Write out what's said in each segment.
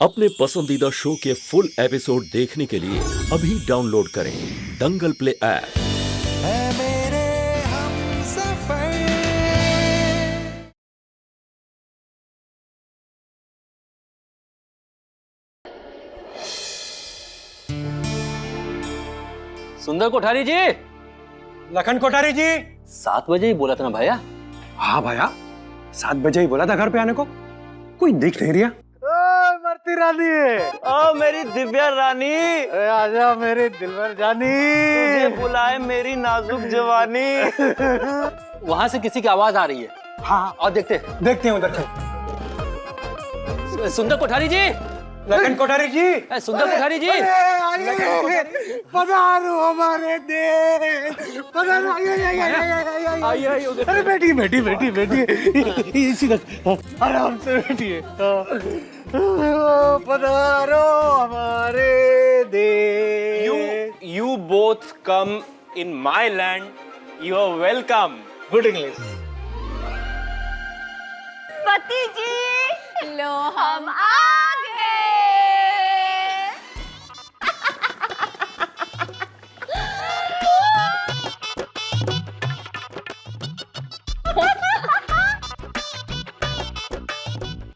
अपने पसंदीदा शो के फुल एपिसोड देखने के लिए अभी डाउनलोड करें दंगल प्ले ऐप। है मेरे हमसफर। सुंदर कोठारी जी। लखन कोठारी जी। 7 बजे ही बोला था ना भैया। हाँ भैया, 7 बजे ही बोला था घर पे आने को। कोई दिख नहीं रहा। मरती रानी, ओ मेरी दिव्या रानी, आजा मेरी दिलबर जानी, तुझे बुलाए मेरी नाजुक जवानी। वहाँ से किसी की आवाज आ रही है। हाँ, और देखते हैं उधर से। सुंदर कोठारी जी। लखन कोठारी जी। सुंदर कोठारी जी, पधारो हमारे देश, पधारो। आइए। अरे बैठिए बैठिए बैठिए बैठिए, इसी आराम से बैठिए। पधारो हमारे देश। You both come in my land. You are welcome. Good English. पति जी, लो हम आ गए।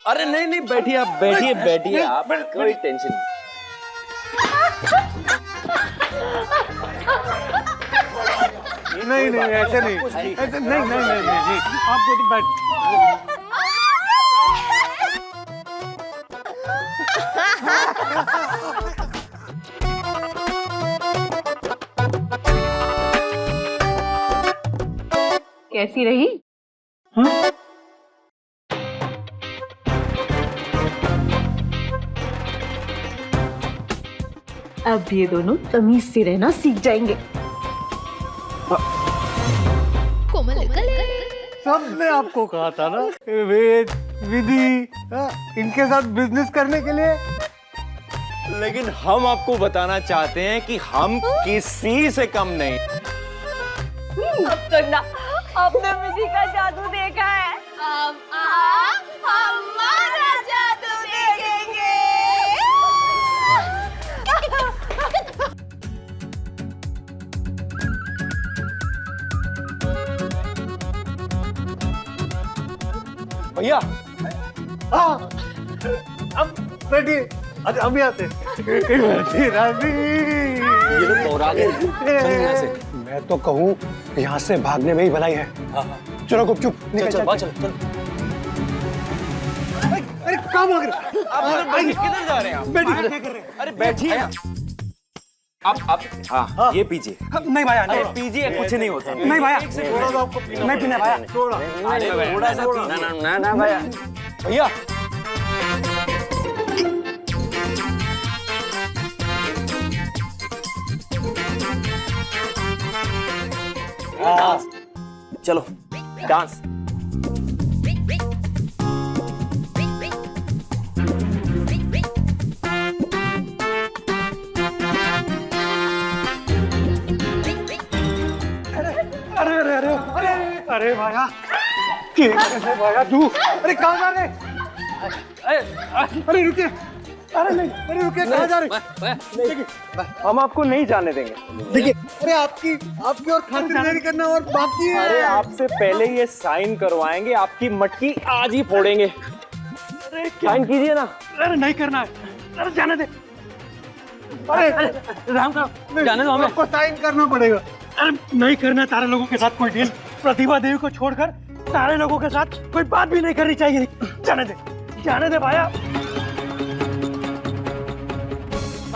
अरे नहीं, बैठिए आप, बैठिए आप, कोई टेंशन नहीं। नहीं ऐसे नहीं, ऐसे नहीं, आपको तो बैठ। कैसी रही? अब ये दोनों तमीज से रहना सीख जाएंगे। सबने आपको कहा था ना, वेद विधि इनके साथ बिजनेस करने के लिए। लेकिन हम आपको बताना चाहते हैं कि हम किसी से कम नहीं। अब तक ना आपने विधि का जादू देखा है, अब आप हमारा जादू देखेंगे। भैया, हाँ, अब बैठिए, अच्छा अभी आते। रानी, ये लोग दौड़ा गए। चल यहाँ से। मैं तो कहूँ यहाँ से भागने में ही भलाई है। चलो गुपचुप निकल चल। अरे काम आ गया। आप किधर जा रहे हैं आप? बैठिए। अरे बैठिए। आप हाँ, ये पीजिए। नहीं भाया, अरे पीजिए, कुछ नहीं होता। नहीं भाया, थोड़ा सा आपको पीना नहीं पीना भाया। थोड़ा सा पीजिए। ना भैया। भैया, चलो डांस। अरे भाया, कैसे भाया तू? अरे कहाँ जा रहे? अरे रुकिए, अरे नहीं, अरे रुकिए, कहाँ जा रहे? देखिए, हम आपको नहीं जाने देंगे। देखिए, अरे आपकी और खातिरदारी करना और बाकी है। अरे आपसे पहले ये साइन करवाएंगे, आपकी मटकी आज ही फोड़ेंगे। साइन कीजिए ना। अरे नहीं करना है, अरे जाने दे। अरे राम जाने दो हमें। आपको साइन करना पड़ेगा। अरे नहीं करना तारे लोगों के साथ कोई डील। प्रतिभा देवी को छोड़कर सारे लोगों के साथ कोई बात भी नहीं करनी चाहिए। जाने दे भाया।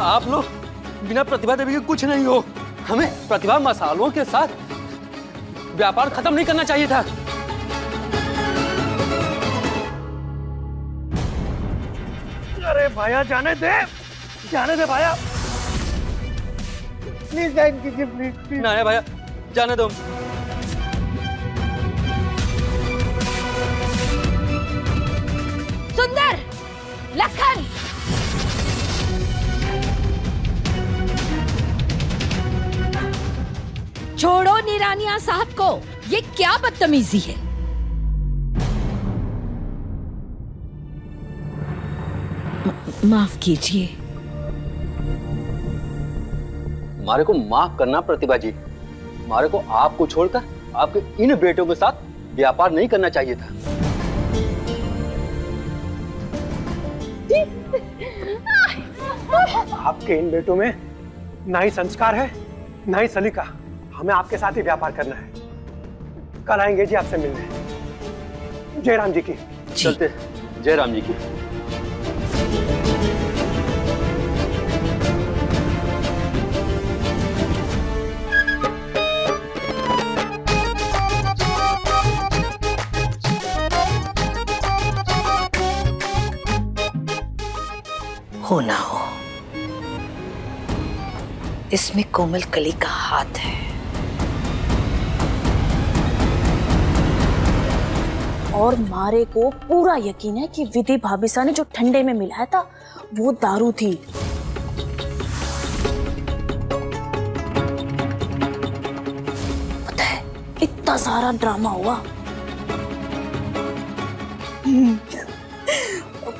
आप लोग बिना प्रतिभा देवी के कुछ नहीं हो। हमें प्रतिभा मसालों के साथ व्यापार खत्म नहीं करना चाहिए था। अरे भाया जाने दे भाया। प्लीज साइन कीजिए, प्लीज। ना है भैया, जाने दो। सुंदर, लखन, छोड़ो निरानिया साहब को। ये क्या बदतमीजी है? माफ कीजिए। हमारे को माफ करना प्रतिभा जी, हमारे को आपको छोड़कर आपके इन बेटों के साथ व्यापार नहीं करना चाहिए था। आपके इन बेटों में ना ही संस्कार है ना ही सलीका। हमें आपके साथ ही व्यापार करना है। कल आएंगे जी आपसे मिलने। जय राम जी की। चलते। जय राम जी की। हो ना हो, इसमें कोमल कली का हाथ है। और मारे को पूरा यकीन है कि विधि भाभीसा ने जो ठंडे में मिलाया था वो दारू थी। पता है इतना सारा ड्रामा हुआ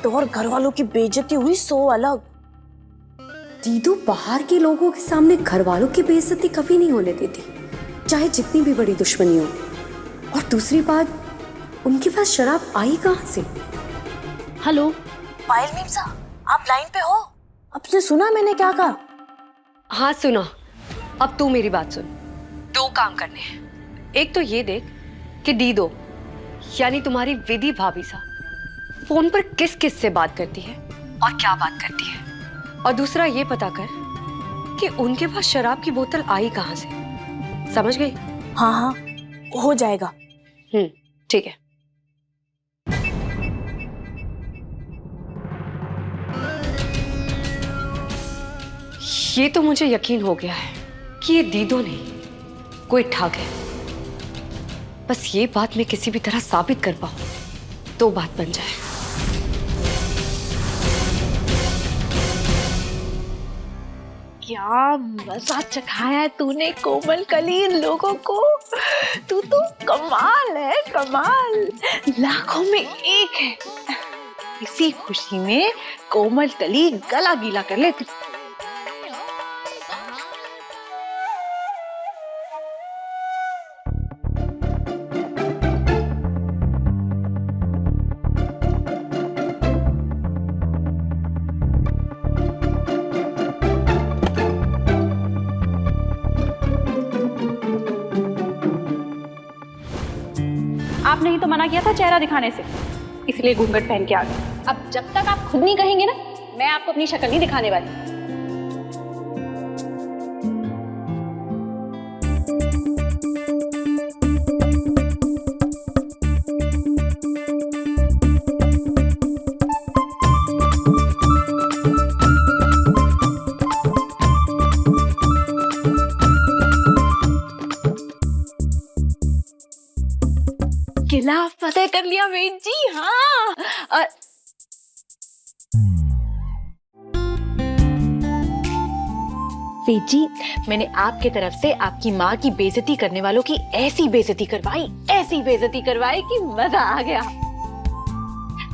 और घर वालों की बेइज्जती हुई सो अलग। दीदू बाहर के लोगों के सामने घर वालों की बेइज्जती कभी नहीं होने देती, चाहे जितनी भी बड़ी दुश्मनी हो। और दूसरी बात, उनके पास शराब आई कहां से? हेलो पायल मीमसा, आप लाइन पे हो? आपने सुना मैंने क्या कहा? हाँ सुना। अब तू मेरी बात सुन। 2 काम करने हैं। एक तो ये देख कि दीदो यानी तुम्हारी विधि भाभी सा फोन पर किस किस से बात करती है और क्या बात करती है, और दूसरा ये पता कर कि उनके पास शराब की बोतल आई कहां से। समझ गई? हाँ हाँ हो जाएगा। ठीक है। ये तो मुझे यकीन हो गया है कि ये दीदो नहीं कोई ठग है। बस ये बात मैं किसी भी तरह साबित कर पाऊं तो बात बन जाए। क्या मजा चखाया है तूने कोमल कली इन लोगों को। तू तो कमाल है, कमाल, लाखों में एक है। इसी खुशी में कोमल कली गला गीला कर लेती। आपने ही तो मना किया था चेहरा दिखाने से, इसलिए घूंघट पहन के आ गए। अब जब तक आप खुद नहीं कहेंगे ना, मैं आपको अपनी शक्ल नहीं दिखाने वाली। किला फतेह कर लिया वेद जी। हाँ वेद जी, मैंने आपके तरफ से आपकी माँ की बेइज्जती करने वालों की ऐसी बेइज्जती करवाई कि मजा आ गया।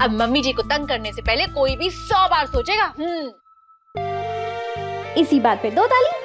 अब मम्मी जी को तंग करने से पहले कोई भी 100 बार सोचेगा। इसी बात पे 2 ताली।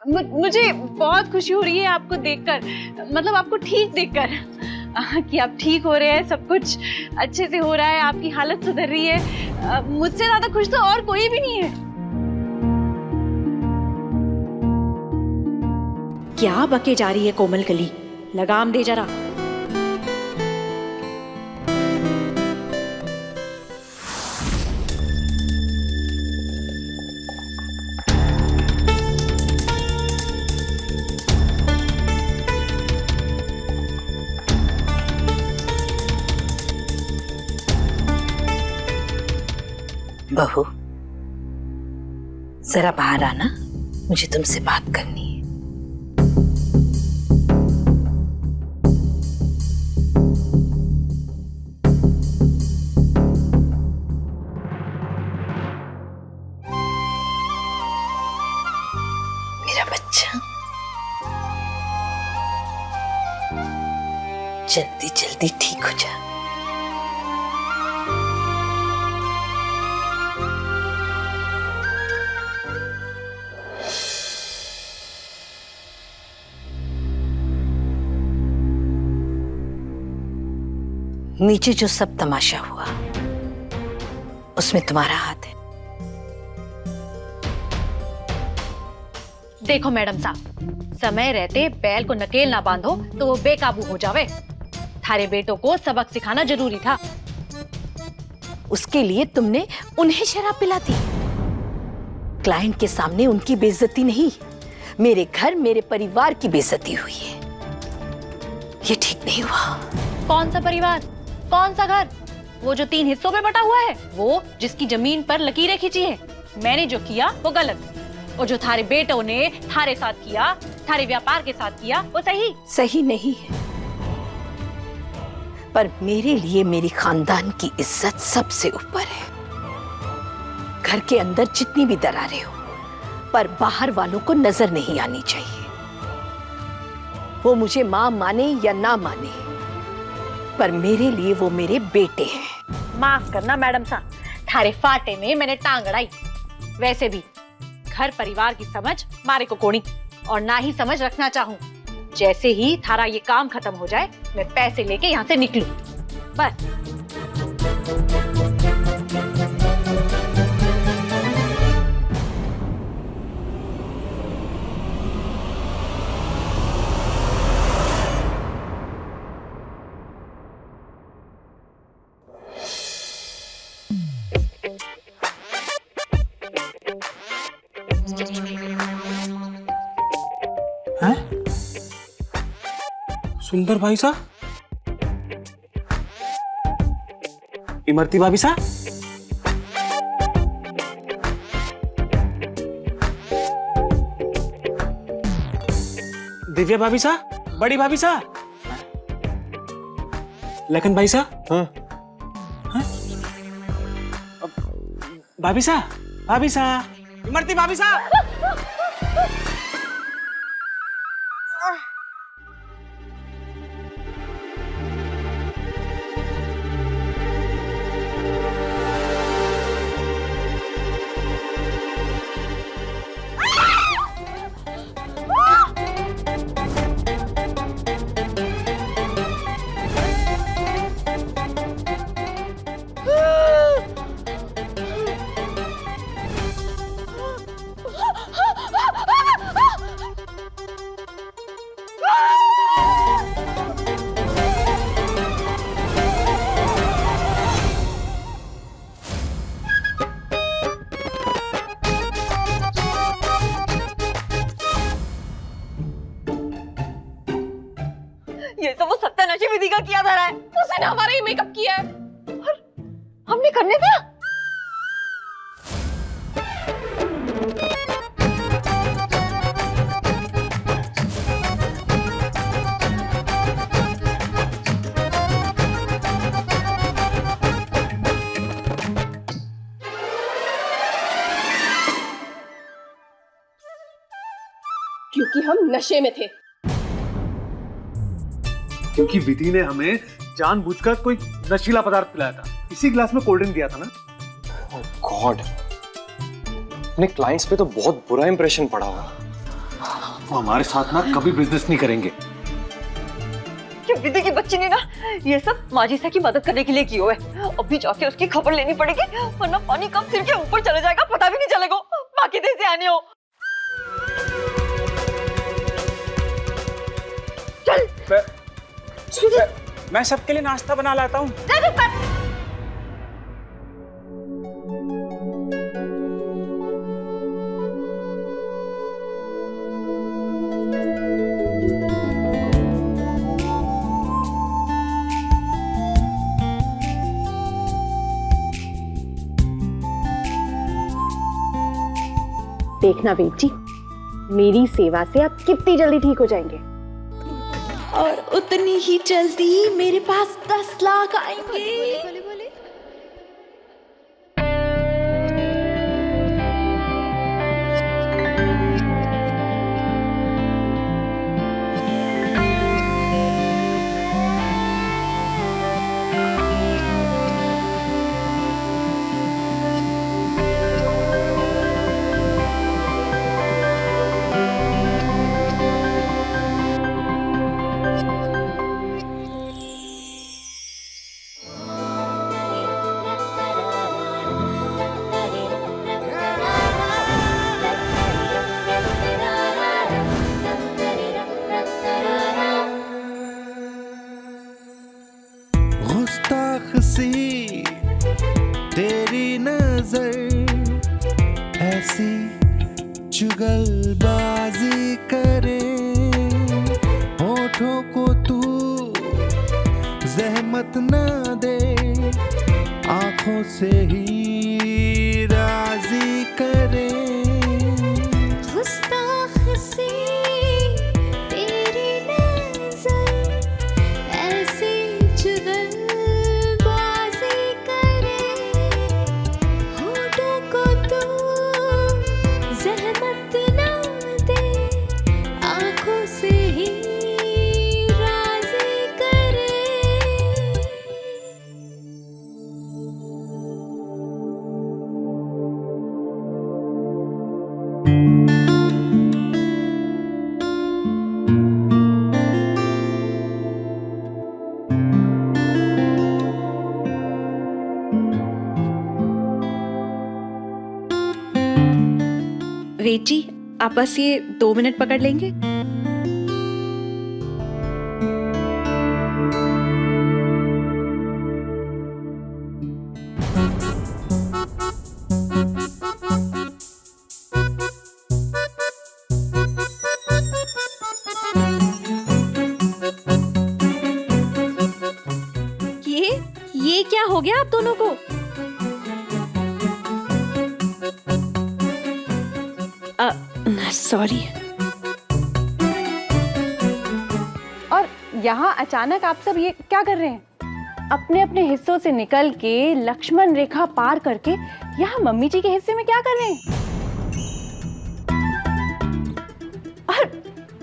मुझे बहुत खुशी हो रही है आपको देखकर, मतलब आपको ठीक देखकर कि आप ठीक हो रहे हैं, सब कुछ अच्छे से हो रहा है, आपकी हालत सुधर रही है। मुझसे ज्यादा खुश तो और कोई भी नहीं है। क्या बके जा रही है कोमल कली, लगाम दे जरा। बहू, जरा बाहर आना, मुझे तुमसे बात करनी है। मेरा बच्चा, जल्दी जल्दी ठीक हो जा। नीचे जो सब तमाशा हुआ उसमें तुम्हारा हाथ है। देखो मैडम साहब, समय रहते बैल को नकेल ना बांधो तो वो बेकाबू हो जावे। थारे बेटों को सबक सिखाना जरूरी था। उसके लिए तुमने उन्हें शराब पिला दी। क्लाइंट के सामने उनकी बेइज्जती नहीं, मेरे घर मेरे परिवार की बेइज्जती हुई है। ये ठीक नहीं हुआ। कौन सा परिवार, कौन सा घर? वो जो 3 हिस्सों में बटा हुआ है, वो जिसकी जमीन पर लकीरें खींची है। मैंने जो किया वो गलत, और जो थारे बेटों ने थारे साथ किया, थारे व्यापार के साथ किया, वो सही नहीं है। पर मेरे लिए मेरी खानदान की इज्जत सबसे ऊपर है। घर के अंदर जितनी भी दरारें हो, पर बाहर वालों को नजर नहीं आनी चाहिए। वो मुझे मां माने या ना माने, पर मेरे लिए वो मेरे बेटे हैं। माफ करना मैडम साहब, थारे फाटे में मैंने टांग अड़ाई। वैसे भी घर परिवार की समझ मारे को कोनी, और ना ही समझ रखना चाहूं। जैसे ही थारा ये काम खत्म हो जाए, मैं पैसे लेके यहाँ से निकलूं, बस। सुंदर भाई साहब, इमरती भाभी साहब, दिव्या भाभी साहब, बड़ी भाभी साहब, लखन भाई साहब, हाँ? भाभी साहब, इमरती भाभी साहब। ये सब वो सत्यानाशी विधि का किया जा रहा है। उसने ना हमारा ही मेकअप किया है, और हमने करने दिया। क्योंकि हम नशे में थे। क्योंकि विधि ने हमें जानबूझकर कोई नशीला पदार्थ पिलाया था। इसी गिलास में कोल्ड ड्रिंक दिया था ना। ओह गॉड, अपने क्लाइंट्स पे तो बहुत बुरा इंप्रेशन पड़ा हुआ। वो हमारे साथ ना कभी बिजनेस नहीं करेंगे। कि विधि की बच्ची ने ना ये सब माजिसा की मदद करने के लिए की है। अभी जाके उसकी खबर लेनी पड़ेगी, वरना पानी कब सिर के ऊपर चले जाएगा पता भी नहीं चलेगा। बाकी देश से आने हो। चल मैं सबके लिए नाश्ता बना लाता हूँ। देखना वेद जी, मेरी सेवा से आप कितनी जल्दी ठीक हो जाएंगे। और उतनी ही जल्दी मेरे पास 10 लाख आएंगे। बोले। गुस्ताखी तेरी नजर ऐसी चुगलबाजी करे, होठों को तू जहमत ना दे, आंखों से ही राजी करे। गुस्ताखी तेरी नजर ऐसी चुगलबाजी करे, होठों को तू जहमत ना दे, आंखों से ही राजी करे। वेद जी, आप बस ये 2 मिनट पकड़ लेंगे? ये क्या हो गया आप दोनों को? सॉरी। और यहाँ अचानक आप सब ये क्या कर रहे हैं? अपने अपने हिस्सों से निकल के लक्ष्मण रेखा पार करके यहाँ मम्मी जी के हिस्से में क्या कर रहे हैं? और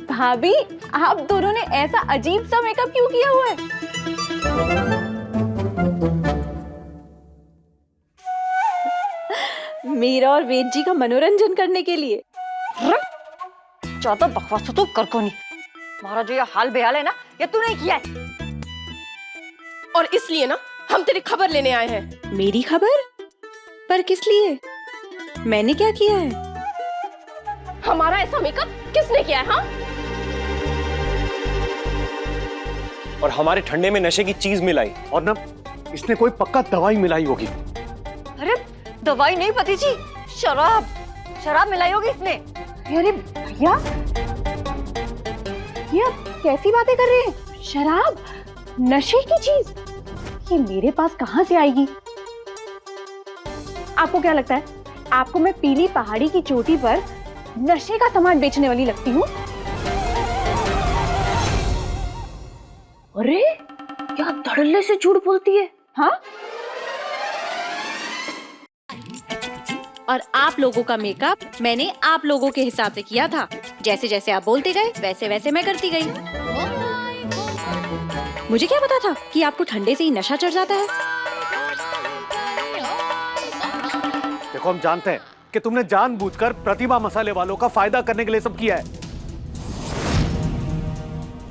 भाभी, आप दोनों ने ऐसा अजीब सा मेकअप क्यों किया हुआ है? मेरा और वेद जी का मनोरंजन करने के लिए। ज्यादा बकवास तो कर को नहीं। तुम्हारा जो ये हाल बेहाल है ना, ये तूने किया है। और इसलिए ना हम तेरी खबर लेने आए हैं। मेरी खबर? पर किस लिए? मैंने क्या किया है? हमारा ऐसा मेकअप किसने किया है? हाँ? और हमारे ठंडे में नशे की चीज मिलाई, और ना इसने कोई पक्का दवाई मिलाई होगी। अरे दवाई नहीं पति जी, शराब मिलाई होगी इसने। अरे भैया, ये आप कैसी बातें कर रहे हैं? शराब, नशे की चीज, ये मेरे पास कहां से आएगी? आपको क्या लगता है, आपको मैं पीली पहाड़ी की चोटी पर नशे का सामान बेचने वाली लगती हूँ? अरे क्या धड़ल्ले से झूठ बोलती है। हाँ, और आप लोगों का मेकअप मैंने आप लोगों के हिसाब से किया था। जैसे जैसे आप बोलते गए वैसे वैसे मैं करती गई। मुझे क्या पता था कि आपको ठंडे से ही नशा चढ़ जाता है। देखो, हम जानते हैं कि तुमने जानबूझकर प्रतिभा मसाले वालों का फायदा करने के लिए सब किया है।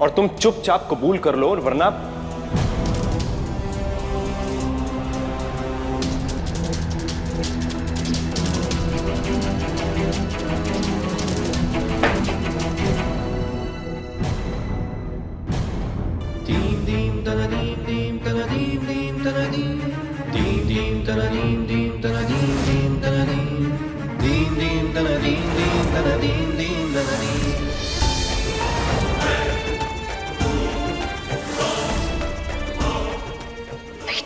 और तुम चुपचाप कबूल कर लो, वरना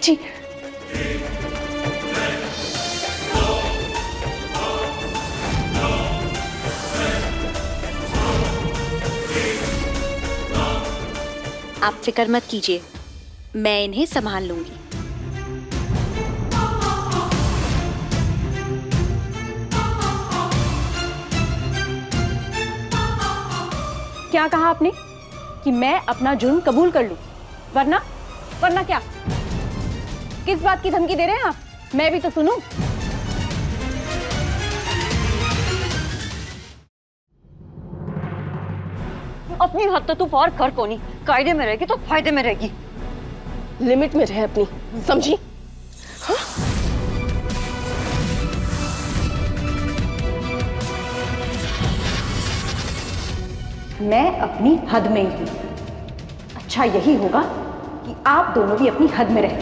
जी, आप फिक्र मत कीजिए, मैं इन्हें संभाल लूंगी। क्या कहा आपने कि मैं अपना जुर्म कबूल कर लूं? वरना वरना क्या? किस बात की धमकी दे रहे हैं आप? मैं भी तो सुनूं। अपनी हद तक तू पार कर कोनी, कायदे में रहेगी तो फायदे में रहेगी। लिमिट में रहे अपनी, समझी? हाँ? मैं अपनी हद में ही हूं। अच्छा यही होगा कि आप दोनों भी अपनी हद में रहें।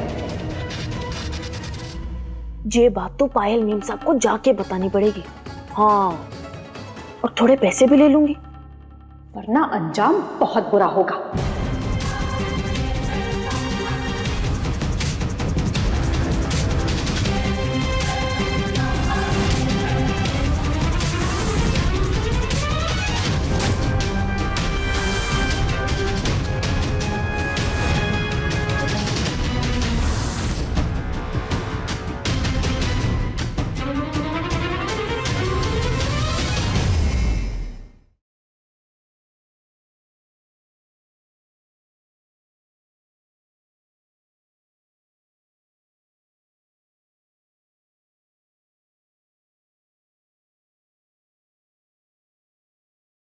ये बात तो पायल मीम साहब को जाके बतानी पड़ेगी। हाँ, और थोड़े पैसे भी ले लूंगी, वरना अंजाम बहुत बुरा होगा।